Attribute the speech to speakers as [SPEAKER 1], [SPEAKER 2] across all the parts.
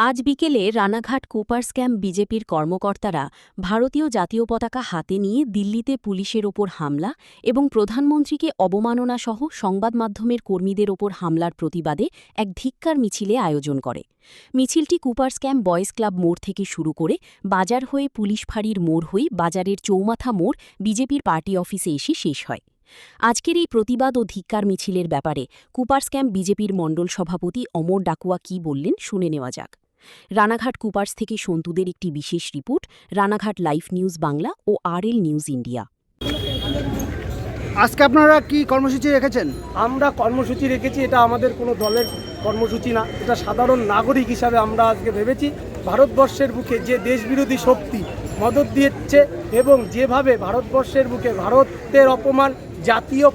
[SPEAKER 1] আজ বিকেলে Ranaghat Cooper's camp বিজেপির কর্মকর্তারা ভারতীয় জাতীয় পতাকা হাতে নিয়ে দিল্লিতে পুলিশের ওপর হামলা এবং প্রধানমন্ত্রীকে অবমাননাসহ সংবাদ মাধ্যমের কর্মীদের ওপর হামলার প্রতিবাদে এক ধিক্কার মিছিলে আয়োজন করে। মিছিলটি কুপার্স ক্যাম্প বয়েজ ক্লাব মোড় থেকে শুরু করে বাজার হয়ে পুলিশ ফাঁড়ির মোড় হয়ে বাজারের চৌমাথা মোড় বিজেপির পার্টি অফিসে এসে শেষ হয়। আজকের এই প্রতিবাদ ও ধিক্কার মিছিলের ব্যাপারে কুপার্স ক্যাম্প বিজেপির মণ্ডল সভাপতি অমর ডাকুয়া কী বললেন শুনে নেওয়া যাক। রানাঘাট কুপার্স থেকে সন্তুদের একটি বিশেষ report, Ranaghat live news Bangla ও RL নিউজ ইন্ডিয়া।
[SPEAKER 2] আজকে আপনারা কি কর্মসূচি রেখেছেন?
[SPEAKER 3] আমরা কর্মসূচি রেখেছি, এটা আমাদের কোনো দলের কর্মসূচি না, এটা সাধারণ নাগরিক হিসাবে আমরা আজকে ভেবেছি ভারতবর্ষের বুকে যে দেশবিরোধী শক্তি মদত দিচ্ছে এবং যেভাবে ভারতবর্ষের বুকে ভারতের অপমান, জাতীয়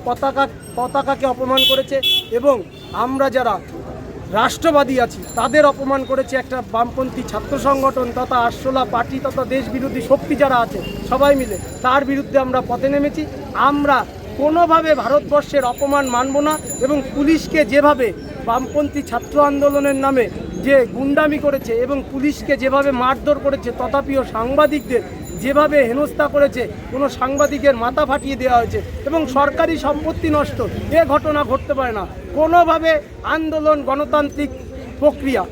[SPEAKER 3] পতাকাকে অপমান করেছে এবং আমরা যারা রাষ্ট্রবাদী আছি তাদের অপমান করেছে একটা বামপন্থী ছাত্র সংগঠন তথা আরশোলা পার্টি তথা দেশবিরোধী শক্তি যারা আছে সবাই মিলে, তার বিরুদ্ধে আমরা পথে নেমেছি। আমরা কোনোভাবে ভারতবর্ষের অপমান মানব না এবং পুলিশকে যেভাবে বামপন্থী ছাত্র আন্দোলনের নামে যে গুন্ডামি করেছে এবং পুলিশকে যেভাবে মারধর করেছে, তথাপিও সাংবাদিকদের যেভাবে হেনস্থা করেছে, কোনো সাংবাদিকের মাথা ফাটিয়ে দেওয়া হয়েছে এবং সরকারি সম্পত্তি নষ্ট, এ ঘটনা ঘটতে পারে না। কোনোভাবে আন্দোলন গণতান্ত্রিক প্রক্রিয়া,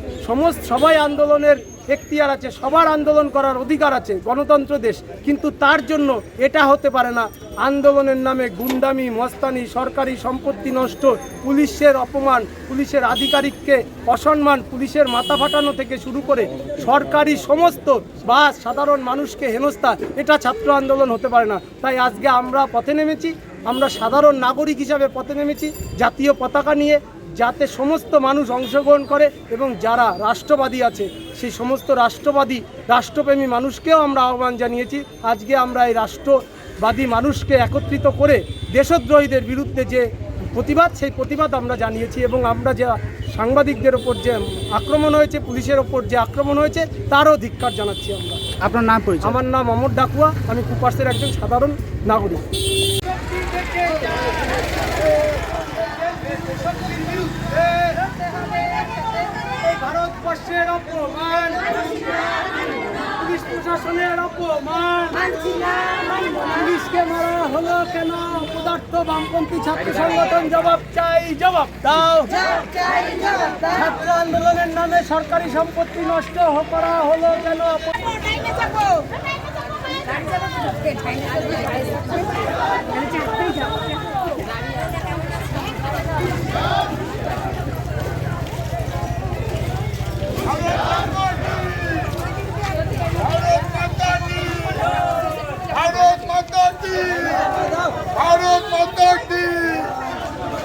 [SPEAKER 3] সবাই আন্দোলনের এখতিয়ার আছে, সবার আন্দোলন করার অধিকার আছে, গণতন্ত্র দেশ, কিন্তু তার জন্য এটা হতে পারে না আন্দোলনের নামে গুন্ডামি, মস্তানি, সরকারি সম্পত্তি নষ্ট, পুলিশের অপমান, পুলিশের আধিকারিককে অসম্মান, পুলিশের মাথা ফাটানো থেকে শুরু করে সরকারি সমস্ত বা সাধারণ মানুষকে হেনস্থা, এটা ছাত্র আন্দোলন হতে পারে না। তাই আজকে আমরা পথে নেমেছি, আমরা সাধারণ নাগরিক হিসাবে পথে নেমেছি জাতীয় পতাকা নিয়ে, যাতে সমস্ত মানুষ অংশগ্রহণ করে এবং যারা রাষ্ট্রবাদী আছে সেই সমস্ত রাষ্ট্রপ্রেমী মানুষকেও আমরা আহ্বান জানিয়েছি। আজকে আমরা এই রাষ্ট্রবাদী মানুষকে একত্রিত করে দেশদ্রোহীদের বিরুদ্ধে যে প্রতিবাদ, সেই প্রতিবাদ আমরা জানিয়েছি এবং আমরা যে সাংবাদিকদের ওপর যে আক্রমণ হয়েছে, পুলিশের ওপর যে আক্রমণ হয়েছে, তারও ধিক্কার জানাচ্ছি আমরা।
[SPEAKER 2] আপনার নাম পরিচয়?
[SPEAKER 3] আমার নাম অমর ডাকুয়া, আমি কুপার্সের একজন সাধারণ নাগরিক। ভারতবর্ষের অপমান, পুলিশ প্রশাসনের অপমান, পুলিশকে মারা হলো কেন? পদার্থ বামপন্থী ছাত্র সংগঠন জবাব চাই, জবাব দাও। ছাত্র আন্দোলনের নামে সরকারি সম্পত্তি নষ্ট করা হলো কেন?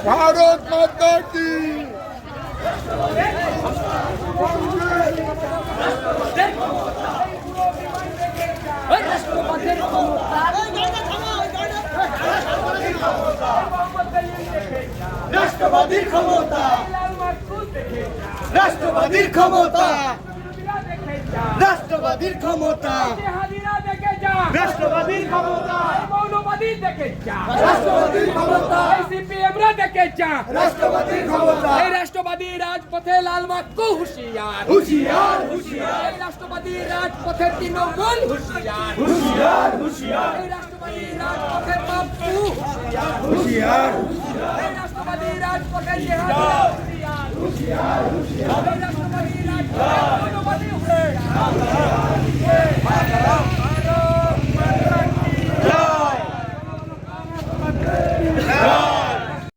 [SPEAKER 4] भारत माता की राष्ट्रवादी क्षमता, राष्ट्रवादी क्षमता, राष्ट्रवादी क्षमता, রাষ্ট্রবাদী ক্ষমতা, মৌলবাদী দেখে যা রাষ্ট্রবাদী ক্ষমতা, সিপিএম রা দেখে যা রাষ্ট্রবাদী ক্ষমতা, এই রাষ্ট্রবাদী রাজপথে লালবাগকু হুঁশিয়ার, হুঁশিয়ার, হুঁশিয়ার, এই রাষ্ট্রবাদী রাজপথে তৃণমূল হুঁশিয়ার, হুঁশিয়ার, হুঁশিয়ার, এই রাষ্ট্রবাদী রাজপথে বাপু হুঁশিয়ার, হুঁশিয়ার, এই রাষ্ট্রবাদী রাজপথে জিহাদ হুঁশিয়ার, হুঁশিয়ার, হুঁশিয়ার, এই রাষ্ট্রবাদী রাজপথে